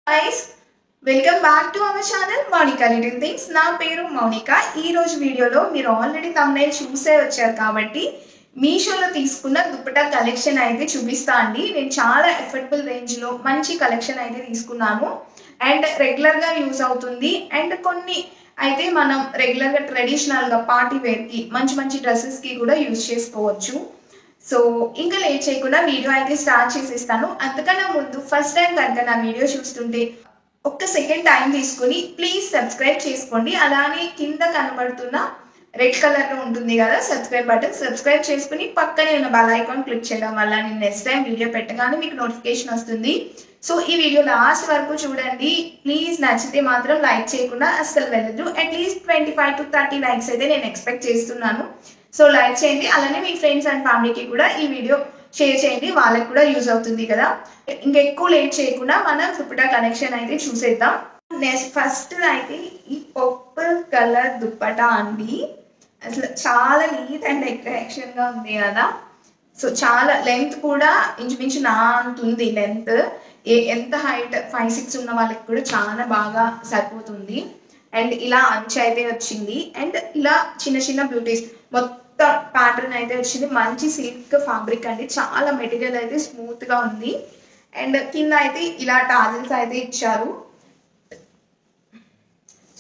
guys, welcome back to our channel Monica Little Things. నా పేరు మౌనిక. ఈ రోజు వీడియోలో మీరు ఆల్రెడీ thumbnail చూసే వచ్చారు కాబట్టి మీషోలో తీసుకున్న దుపట్టా కలెక్షన్ అయితే చూపిస్తా అండి. నేను చాలా అఫోర్డబుల్ రేంజ్ లో మంచి కలెక్షన్ అయితే తీసుకున్నాను అండ్ రెగ్యులర్ గా యూస్ అవుతుంది అండ్ కొన్ని అయితే మనం రెగ్యులర్ గా ట్రెడిషనల్ గా పార్టీ వేర్ కి మంచి మంచి డ్రెస్సెస్ కి కూడా యూస్ చేసుకోవచ్చు. సో ఇంకా లేట్ చేయకుండా వీడియో అయితే స్టార్ట్ చేసేస్తాను. అంతకన్నా ముందు ఫస్ట్ టైం కనుక నా వీడియో చూస్తుంటే ఒక్క సెకండ్ టైం తీసుకుని ప్లీజ్ సబ్స్క్రైబ్ చేసుకోండి. అలానే కింద కనబడుతున్న రెడ్ కలర్ లో ఉంటుంది కదా సబ్స్క్రైబ్ బటన్, సబ్స్క్రైబ్ చేసుకుని పక్కనే ఉన్న బెల్ ఐకాన్ క్లిక్ చేయడం వల్ల నేను నెక్స్ట్ టైం వీడియో పెట్టగానే మీకు నోటిఫికేషన్ వస్తుంది. సో ఈ వీడియో లాస్ట్ వరకు చూడండి. ప్లీజ్ నచ్చితే మాత్రం లైక్ చేయకుండా అస్సలు వెళ్ళదు. అట్లీస్ట్ 25 to 30 లైక్స్ అయితే నేను ఎక్స్పెక్ట్ చేస్తున్నాను. సో లైక్ చేయండి. అలానే మీ ఫ్రెండ్స్ అండ్ ఫ్యామిలీకి కూడా ఈ వీడియో షేర్ చేయండి, వాళ్ళకి కూడా యూజ్ అవుతుంది కదా. ఇంకా ఎక్కువ లేట్ చేయకుండా మనం దుపట్టా కలెక్షన్ అయితే చూసేద్దాం. నెక్స్ట్ ఫస్ట్ అయితే ఈ పర్పుల్ కలర్ దుపట్టా అండి. అసలు చాలా నీట్ అండ్ అట్రాక్షన్ గా ఉంది కదా. సో చాలా లెంత్ కూడా ఇంచుమించు నా అంత ఉంది లెంత్. ఎంత హైట్ 5'6" ఉన్న వాళ్ళకి కూడా చాలా బాగా సరిపోతుంది. అండ్ ఇలా అంచు అయితే వచ్చింది అండ్ ఇలా చిన్న చిన్న బ్యూటీస్ మొత్తం ప్యాటర్న్ అయితే వచ్చింది. మంచి సిల్క్ ఫ్యాబ్రిక్ అండి, చాలా మెటీరియల్ అయితే స్మూత్ గా ఉంది. అండ్ కింద అయితే ఇలా టాజిల్స్ అయితే ఇచ్చారు,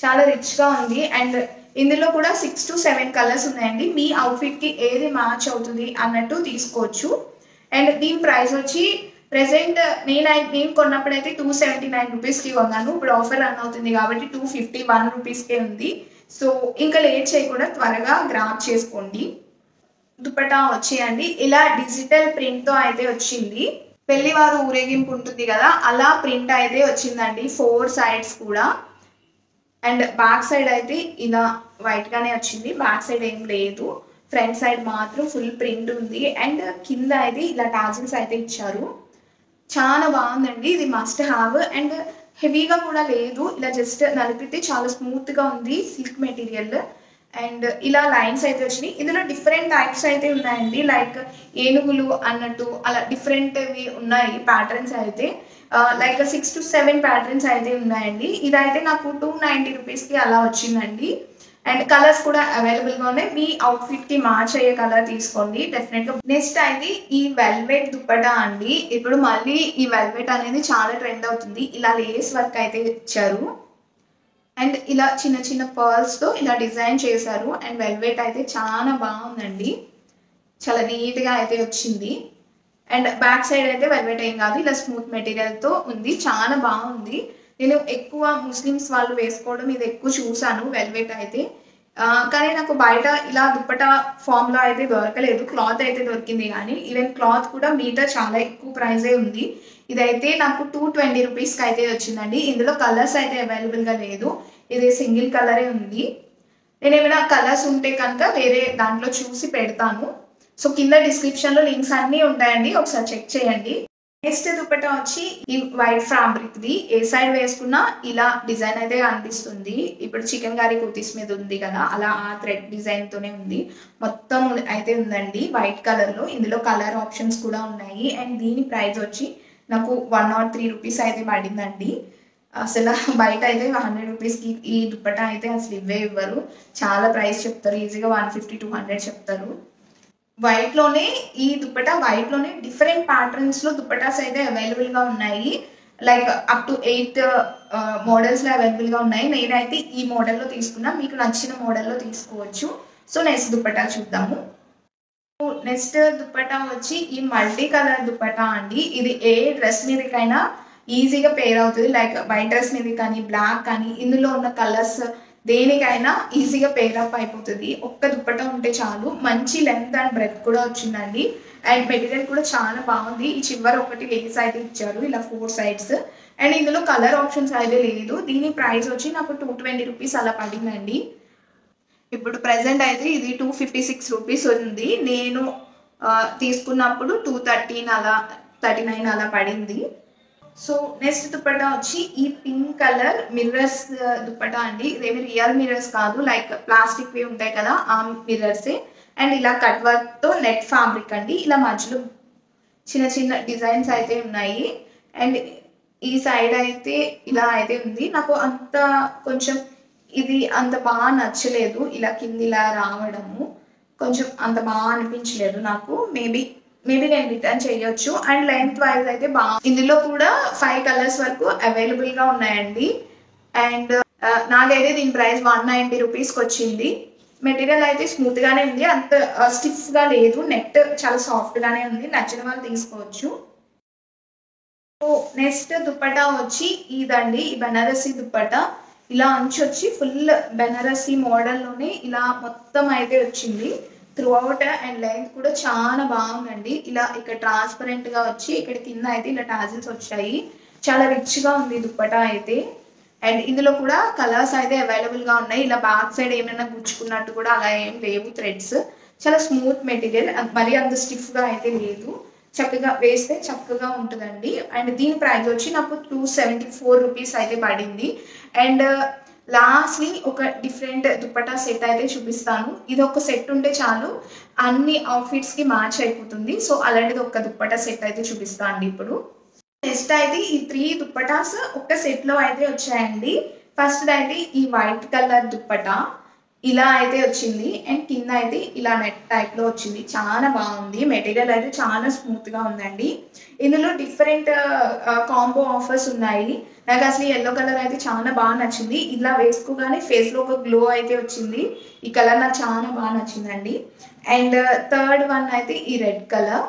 చాలా రిచ్ గా ఉంది. అండ్ ఇందులో కూడా 6 to 7 కలర్స్ ఉన్నాయండి. మీ అవుట్ఫిట్ కి ఏది మ్యాచ్ అవుతుంది అన్నట్టు తీసుకోవచ్చు. అండ్ దీని ప్రైస్ వచ్చి ప్రెసెంట్ నేను కొన్నప్పుడైతే 279 రూపీస్కి కొన్నాను. ఇప్పుడు ఆఫర్ రన్ అవుతుంది కాబట్టి 251 రూపీస్కే ఉంది. సో ఇంకా లేట్ చేయకుండా త్వరగా గ్రాబ్ చేసుకోండి. దుపట్టా వచ్చేయండి ఇలా డిజిటల్ ప్రింట్ తో అయితే వచ్చింది. పెళ్లివారు ఊరేగింపు ఉంటుంది కదా, అలా ప్రింట్ అయితే వచ్చిందండి 4 sides కూడా. అండ్ బ్యాక్ సైడ్ అయితే ఇలా వైట్ గానే వచ్చింది, బ్యాక్ సైడ్ ఏం లేదు. ఫ్రంట్ సైడ్ మాత్రం ఫుల్ ప్రింట్ ఉంది. అండ్ కింద అయితే ఇలా టాజిల్స్ అయితే ఇచ్చారు. చాలా బాగుందండి, ఇది మస్ట్ హ్యావ్. అండ్ హెవీగా కూడా లేదు, ఇలా జస్ట్ నలిపితే చాలా స్మూత్ గా ఉంది, సిల్క్ మెటీరియల్. అండ్ ఇలా లైన్స్ అయితే వచ్చినాయి. ఇందులో డిఫరెంట్ టైప్స్ అయితే ఉన్నాయండి, లైక్ ఏనుగులు అన్నట్టు అలా డిఫరెంట్ ఉన్నాయి ప్యాటర్న్స్ అయితే. లైక్ 6 to 7 ప్యాటర్న్స్ అయితే ఉన్నాయండి. ఇదైతే నాకు 290 రూపీస్కి అలా వచ్చిందండి. అండ్ కలర్స్ కూడా అవైలబుల్ గా ఉన్నాయి. మీ అవుట్ఫిట్ కి మ్యాచ్ అయ్యే కలర్ తీసుకోండి డెఫినెట్ గా. నెక్స్ట్ అయితే ఈ వెల్వెట్ దుపట్టా అండి. ఇప్పుడు మళ్ళీ ఈ వెల్వెట్ అనేది చాలా ట్రెండ్ అవుతుంది. ఇలా లేస్ వర్క్ అయితే ఇచ్చారు అండ్ ఇలా చిన్న చిన్న పర్ల్స్ తో ఇలా డిజైన్ చేశారు. అండ్ వెల్వెట్ అయితే చాలా బాగుందండి, చాలా నీట్ గా అయితే వచ్చింది. అండ్ బ్యాక్ సైడ్ అయితే వెల్వెట్ ఏం కాదు, ఇలా స్మూత్ మెటీరియల్ తో ఉంది, చాలా బాగుంది. నేను ఎక్కువ ముస్లిమ్స్ వాళ్ళు వేసుకోవడం ఇది ఎక్కువ చూసాను వెల్వెట్ అయితే. కానీ నాకు బయట ఇలా దుపట్టా ఫామ్ లో అయితే దొరకలేదు. క్లాత్ అయితే దొరికింది కానీ ఈవెన్ క్లాత్ కూడా మీటర్ చాలా ఎక్కువ ప్రైజే ఉంది. ఇదైతే నాకు 220 రూపీస్కి అయితే వచ్చిందండి. ఇందులో కలర్స్ అయితే అవైలబుల్ గా లేదు, ఇది సింగిల్ కలరే ఉంది. నేను ఏమైనా కలర్స్ ఉంటే కనుక వేరే దాంట్లో చూసి పెడతాను. సో కింద డిస్క్రిప్షన్ లో లింక్స్ అన్ని ఉంటాయండి, ఒకసారి చెక్ చేయండి. నెక్స్ట్ దుపట్టా వచ్చి ఈ white fabric the, A side వేసుకున్నా ఇలా డిజైన్ అయితే కనిపిస్తుంది. ఇప్పుడు చికెన్ కర్రీ కుర్తీస్ మీద ఉంది కదా, అలా ఆ థ్రెడ్ డిజైన్ తోనే ఉంది. మొత్తం అయితే ఉందండి వైట్ కలర్ లో. ఇందులో కలర్ ఆప్షన్స్ కూడా ఉన్నాయి. అండ్ దీని ప్రైస్ వచ్చి నాకు 103 రూపీస్ అయితే పడిందండి. అసలు బయట అయితే 100 రూపీస్కి ఈ దుపట్టా అయితే అసలు ఇవ్వరు, చాలా ప్రైస్ చెప్తారు. ఈజీగా 150-200 చెప్తారు. వైట్ లోనే ఈ దుపట్టా, వైట్ లోనే డిఫరెంట్ ప్యాటర్న్స్ లో దుపట్టాస్ అయితే అవైలబుల్ గా ఉన్నాయి. లైక్ అప్ టు 8 మోడల్స్ లో అవైలబుల్ గా ఉన్నాయి. నేనైతే ఈ మోడల్లో తీసుకున్నా, మీకు నచ్చిన మోడల్లో తీసుకోవచ్చు. సో నెక్స్ట్ దుపట్టా చూద్దాము. నెక్స్ట్ దుపట్టా వచ్చి ఈ మల్టీ కలర్ దుపట్టా అండి. ఇది ఏ డ్రెస్ మీదకైనా ఈజీగా పేర్ అవుతుంది, లైక్ వైట్ డ్రెస్ మీద కానీ బ్లాక్ కానీ ఇందులో ఉన్న కలర్స్ దేనికైనా ఈజీగా పేరప్ అయిపోతుంది. ఒక్క దుపట్టా ఉంటే చాలు. మంచి లెంత్ అండ్ బ్రెత్ కూడా వచ్చిందండి. అండ్ మెటీరియల్ కూడా చాలా బాగుంది. ఈ చివరి ఒకటి లేస్ అయితే ఇచ్చారు ఇలా 4 sides. అండ్ ఇందులో కలర్ ఆప్షన్స్ అయితే లేదు. దీని ప్రైస్ వచ్చి నాకు 220 రూపీస్ అలా పడిందండి. ఇప్పుడు ప్రెసెంట్ అయితే ఇది 256 రూపీస్ ఉంది. నేను తీసుకున్నప్పుడు 213 అలా 39 అలా పడింది. సో నెక్స్ట్ దుపట్టా వచ్చి ఈ పింక్ కలర్ మిర్రర్స్ దుపట్టా అండి. ఇదేమి రియల్ మిర్రర్స్ కాదు, లైక్ ప్లాస్టిక్ వి ఉంటాయి కదా ఆ మిర్రర్సే. అండ్ ఇలా కట్ వర్క్ తో నెట్ ఫ్యాబ్రిక్ అండి. ఇలా మధ్యలో చిన్న చిన్న డిజైన్స్ అయితే ఉన్నాయి. అండ్ ఈ సైడ్ అయితే ఇలా అయితే ఉంది. నాకు అంత కొంచెం ఇది అంత బాగా నచ్చలేదు. ఇలా కింద ఇలా రావడము కొంచెం అంత బాగా అనిపించలేదు నాకు. మేబీ నేను రిటర్న్ చేయొచ్చు. అండ్ లెంత్ వైజ్ అయితే ఇందులో కూడా 5 కలర్స్ వరకు అవైలబుల్గా ఉన్నాయండి. అండ్ నాకైతే దీని ప్రైస్ 190 రూపీస్కి వచ్చింది. మెటీరియల్ అయితే స్మూత్గానే ఉంది, అంత స్టిఫ్గా లేదు. నెట్ చాలా సాఫ్ట్గానే ఉంది. నచ్చిన వాళ్ళు తీసుకోవచ్చు. సో నెక్స్ట్ దుప్పటా వచ్చి ఇదండి, ఈ బెనారసీ దుప్పటా. ఇలా అంచు వచ్చి ఫుల్ బెనారసీ మోడల్లోనే ఇలా మొత్తం అయితే వచ్చింది త్రూ అవుట్. అండ్ లెంత్ కూడా చాలా బాగుందండి. ఇలా ఇక్కడ ట్రాన్స్పరెంట్గా వచ్చి ఇక్కడ కింద అయితే ఇలా టాజిల్స్ వచ్చాయి. చాలా రిచ్గా ఉంది దుప్పటా అయితే. అండ్ ఇందులో కూడా కలర్స్ అయితే అవైలబుల్గా ఉన్నాయి. ఇలా బ్యాక్ సైడ్ ఏమైనా గుచ్చుకున్నట్టు కూడా అలా ఏం లేవు థ్రెడ్స్. చాలా స్మూత్ మెటీరియల్, మరీ అంత స్టిఫ్గా అయితే లేదు. చక్కగా వేస్తే చక్కగా ఉంటుందండి. అండ్ దీని ప్రైస్ వచ్చి నాకు 274 రూపీస్ అయితే పడింది. అండ్ లాస్ట్లీ ఒక డిఫరెంట్ దుప్పటా సెట్ అయితే చూపిస్తాను. ఇది ఒక సెట్ ఉంటే చాలు, అన్ని అవుట్ఫిట్స్కి మ్యాచ్ అయిపోతుంది. సో అలాంటిది ఒక దుప్పటా సెట్ అయితే చూపిస్తాను అండి ఇప్పుడు. నెక్స్ట్ అయితే ఈ 3 దుప్పటాస్ ఒక సెట్లో అయితే వచ్చాయండి. ఫస్ట్ అయితే ఈ వైట్ కలర్ దుప్పటా ఇలా అయితే వచ్చింది. అండ్ కింద అయితే ఇలా నెట్ టైప్లో వచ్చింది. చాలా బాగుంది. మెటీరియల్ అయితే చాలా స్మూత్గా ఉందండి. ఇందులో డిఫరెంట్ కాంబో ఆఫర్స్ ఉన్నాయి. నాకు అసలు ఎల్లో కలర్ అయితే చాలా బాగా నచ్చింది. ఇలా వేసుకోగానే ఫేస్లో ఒక గ్లో అయితే వచ్చింది. ఈ కలర్ నాకు చాలా బాగా నచ్చిందండి. అండ్ థర్డ్ వన్ అయితే ఈ రెడ్ కలర్.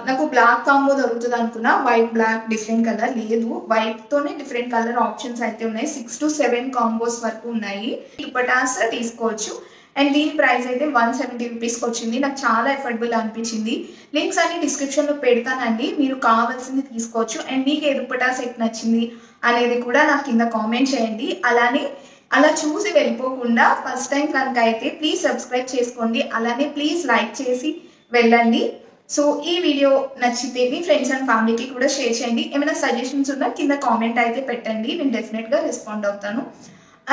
నాకు బ్లాక్ కాంబో దొరుకుతుంది అనుకున్నా, వైట్ బ్లాక్ డిఫరెంట్ కలర్ లేదు. వైట్తోనే డిఫరెంట్ కలర్ ఆప్షన్స్ అయితే ఉన్నాయి. 6 to 7 కాంబోస్ వరకు ఉన్నాయి. దుప్పటాస్ తీసుకోవచ్చు. అండ్ దీని ప్రైస్ అయితే 170 రూపీస్కి వచ్చింది. నాకు చాలా ఎఫర్డబుల్ అనిపించింది. లింక్స్ అన్ని డిస్క్రిప్షన్లో పెడతానండి, మీరు కావాల్సింది తీసుకోవచ్చు. అండ్ మీకు ఏ దుప్పటా సెట్ నచ్చింది అనేది కూడా నాకు కింద కామెంట్ చేయండి. అలానే అలా చూసి వెళ్ళిపోకుండా ఫస్ట్ టైం కనుక అయితే ప్లీజ్ సబ్స్క్రైబ్ చేసుకోండి. అలానే ప్లీజ్ లైక్ చేసి వెళ్ళండి. సో ఈ వీడియో నచ్చితే మీ ఫ్రెండ్స్ అండ్ ఫ్యామిలీకి కూడా షేర్ చేయండి. ఏమైనా సజెషన్స్ ఉన్నా కింద కామెంట్ అయితే పెట్టండి, నేను డెఫినెట్గా రెస్పాండ్ అవుతాను.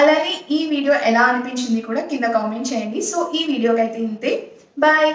అలానే ఈ వీడియో ఎలా అనిపించింది కూడా కింద కామెంట్ చేయండి. సో ఈ వీడియోకి అయితే ఇంతే. బాయ్.